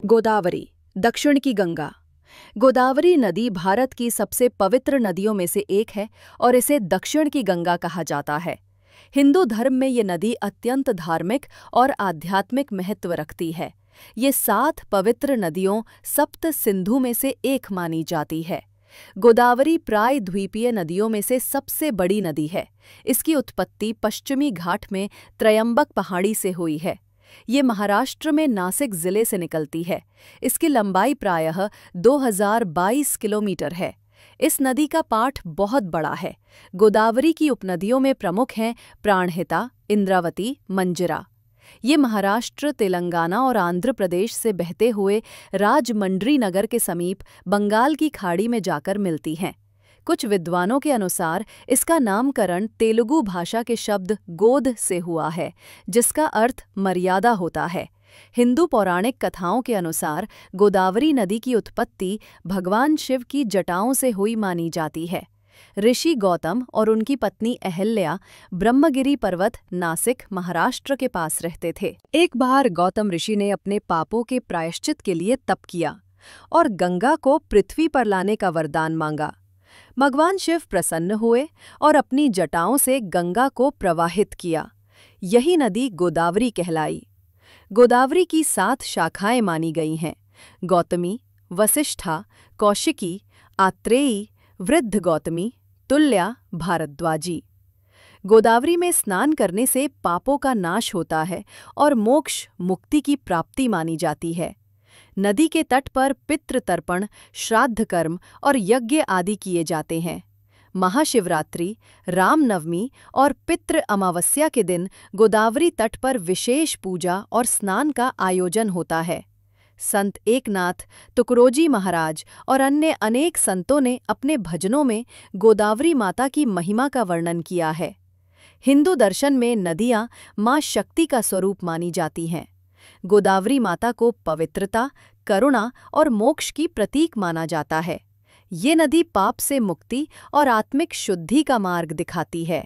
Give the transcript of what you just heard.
गोदावरी, दक्षिण की गंगा। गोदावरी नदी भारत की सबसे पवित्र नदियों में से एक है और इसे दक्षिण की गंगा कहा जाता है। हिंदू धर्म में ये नदी अत्यंत धार्मिक और आध्यात्मिक महत्व रखती है। ये 7 पवित्र नदियों सप्त सिंधु में से एक मानी जाती है। गोदावरी प्रायद्वीपीय नदियों में से सबसे बड़ी नदी है। इसकी उत्पत्ति पश्चिमी घाट में त्रयंबक पहाड़ी से हुई है। ये महाराष्ट्र में नासिक जिले से निकलती है। इसकी लंबाई प्रायः 2022 किलोमीटर है। इस नदी का पाठ बहुत बड़ा है। गोदावरी की उपनदियों में प्रमुख हैं प्राणहिता, इंद्रावती, मंजिरा। ये महाराष्ट्र, तेलंगाना और आंध्र प्रदेश से बहते हुए राजमंड्री नगर के समीप बंगाल की खाड़ी में जाकर मिलती हैं। कुछ विद्वानों के अनुसार इसका नामकरण तेलुगु भाषा के शब्द गोद से हुआ है, जिसका अर्थ मर्यादा होता है। हिंदू पौराणिक कथाओं के अनुसार गोदावरी नदी की उत्पत्ति भगवान शिव की जटाओं से हुई मानी जाती है। ऋषि गौतम और उनकी पत्नी अहिल्या ब्रह्मगिरी पर्वत, नासिक, महाराष्ट्र के पास रहते थे। एक बार गौतम ऋषि ने अपने पापों के प्रायश्चित के लिए तप किया और गंगा को पृथ्वी पर लाने का वरदान मांगा। भगवान शिव प्रसन्न हुए और अपनी जटाओं से गंगा को प्रवाहित किया। यही नदी गोदावरी कहलाई। गोदावरी की 7 शाखाएं मानी गई हैं: गौतमी, वसिष्ठा, कौशिकी, आत्रेयी, वृद्ध गौतमी, तुल्या, भारद्वाजी। गोदावरी में स्नान करने से पापों का नाश होता है और मोक्ष, मुक्ति की प्राप्ति मानी जाती है। नदी के तट पर पितृ तर्पण, श्राद्ध कर्म और यज्ञ आदि किए जाते हैं। महाशिवरात्रि, रामनवमी और पितृ अमावस्या के दिन गोदावरी तट पर विशेष पूजा और स्नान का आयोजन होता है। संत एकनाथ, तुकरोजी महाराज और अन्य अनेक संतों ने अपने भजनों में गोदावरी माता की महिमा का वर्णन किया है। हिंदू दर्शन में नदियाँ माँ शक्ति का स्वरूप मानी जाती हैं। गोदावरी माता को पवित्रता, करुणा और मोक्ष की प्रतीक माना जाता है। ये नदी पाप से मुक्ति और आत्मिक शुद्धि का मार्ग दिखाती है।